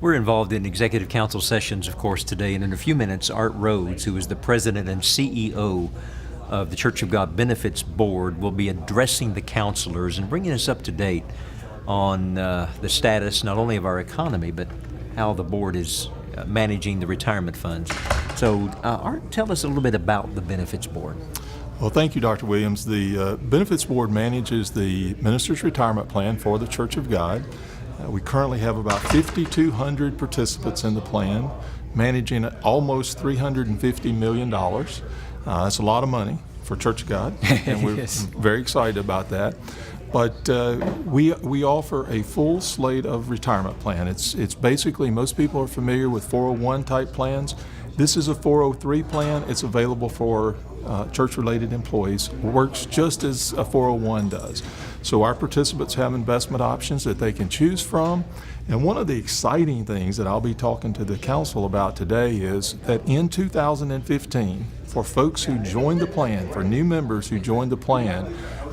We're involved in executive council sessions, of course, today, and in a few minutes, Art Rhodes, who is the president and CEO of the Church of God Benefits Board, will be addressing the counselors and bringing us up to date on the status not only of our economy, but how the board is managing the retirement funds. So, Art, tell us a little bit about the Benefits Board. Well, thank you, Dr. Williams. The Benefits Board manages the Minister's Retirement Plan for the Church of God. We currently have about 5,200 participants in the plan, managing almost $350 million. That's a lot of money for Church of God, and we're Yes. very excited about that. But we offer a full slate of retirement plan. It's basically, most people are familiar with 401 type plans. This is a 403 plan. It's available for church-related employees. Works just as a 401 does. So our participants have investment options that they can choose from. And one of the exciting things that I'll be talking to the council about today is that in 2015, for folks who joined the plan, for new members who joined the plan,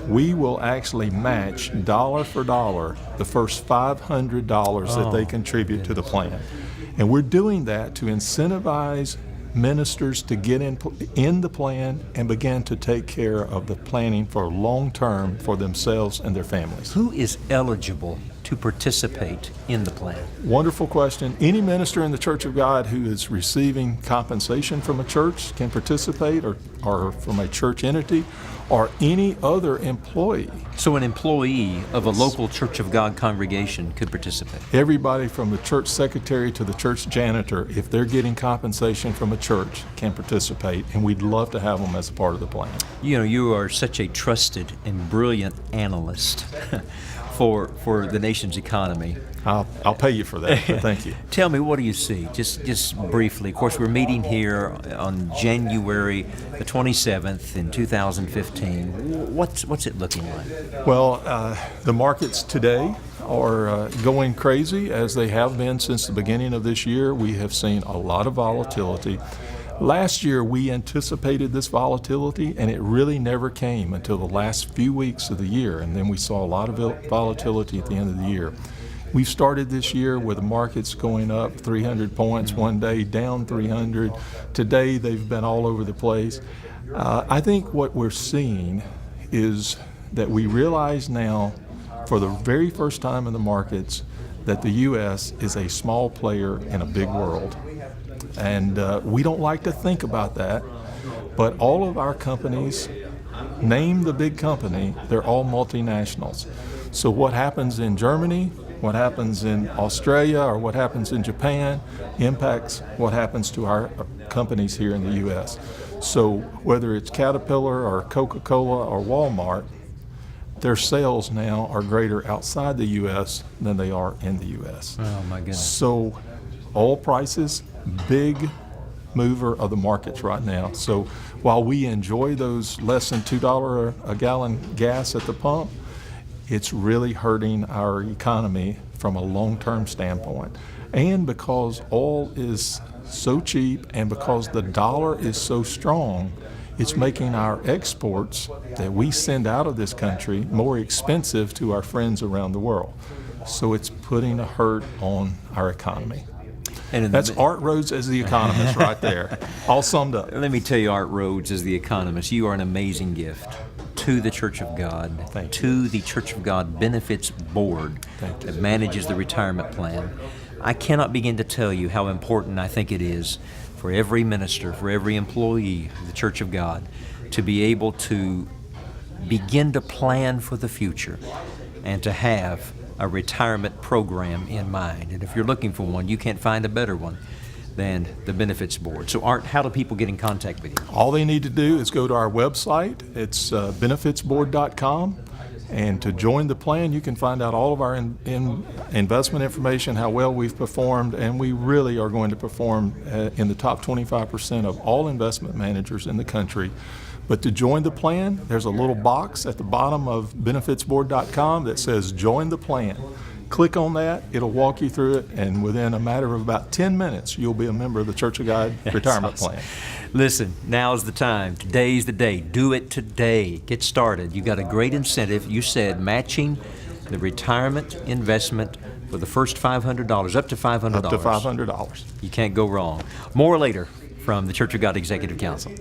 we will actually match dollar for dollar the first $500 that they contribute to the plan. And we're doing that to incentivize ministers to get in the plan and begin to take care of the planning for long term for themselves and their families. Who is eligible to participate in the plan? Wonderful question. Any minister in the Church of God who is receiving compensation from a church can participate, or from a church entity, or any other employee. So an employee of a local Church of God congregation could participate? Everybody from the church secretary to the church janitor, if they're getting compensation from a church, can participate, and we'd love to have them as a part of the plan. You know, you are such a trusted and brilliant analyst for the nation's economy. I'll pay you for that, but thank you. Tell me, what do you see? Just briefly. Of course, we're meeting here on January the 27th in 2015. What's it looking like? Well, the markets today are going crazy, as they have been since the beginning of this year. We have seen a lot of volatility. Last year, we anticipated this volatility, and it really never came until the last few weeks of the year, and then we saw a lot of volatility at the end of the year. We've started this year with the markets going up 300 points one day, down 300. Today, they've been all over the place. I think what we're seeing is that we realize now, for the very first time in the markets, that the U.S. is a small player in a big world. And we don't like to think about that, but all of our companies, name the big company, they're all multinationals. So what happens in Germany, what happens in Australia, or what happens in Japan impacts what happens to our companies here in the U.S. So whether it's Caterpillar or Coca-Cola or Walmart, their sales now are greater outside the U.S. than they are in the U.S. Oh, my goodness. So oil prices, big mover of the markets right now. So while we enjoy those less than $2 a gallon gas at the pump, it's really hurting our economy from a long-term standpoint. And because oil is so cheap and because the dollar is so strong, it's making our exports that we send out of this country more expensive to our friends around the world. So it's putting a hurt on our economy. And that's Art Rhodes as the economist right there, all summed up. Let me tell you, Art Rhodes, as the economist, you are an amazing gift to the Church of God, to the Church of God Benefits Board that manages the retirement plan. I cannot begin to tell you how important I think it is for every minister, for every employee of the Church of God, to be able to begin to plan for the future and to have a retirement program in mind. And if you're looking for one, you can't find a better one than the Benefits Board. So Art, how do people get in contact with you? All they need to do is go to our website. It's benefitsboard.com. And to join the plan, you can find out all of our investment information, how well we've performed, and we really are going to perform in the top 25% of all investment managers in the country. But to join the plan, there's a little box at the bottom of benefitsboard.com that says join the plan. Click on that, it'll walk you through it, and within a matter of about 10 minutes, you'll be a member of the Church of God retirement plan. Listen, now's the time. Today's the day. Do it today. Get started. You got a great incentive. You said matching the retirement investment For the first $500, up to $500. Up to $500. You can't go wrong. More later from the Church of God Executive Council.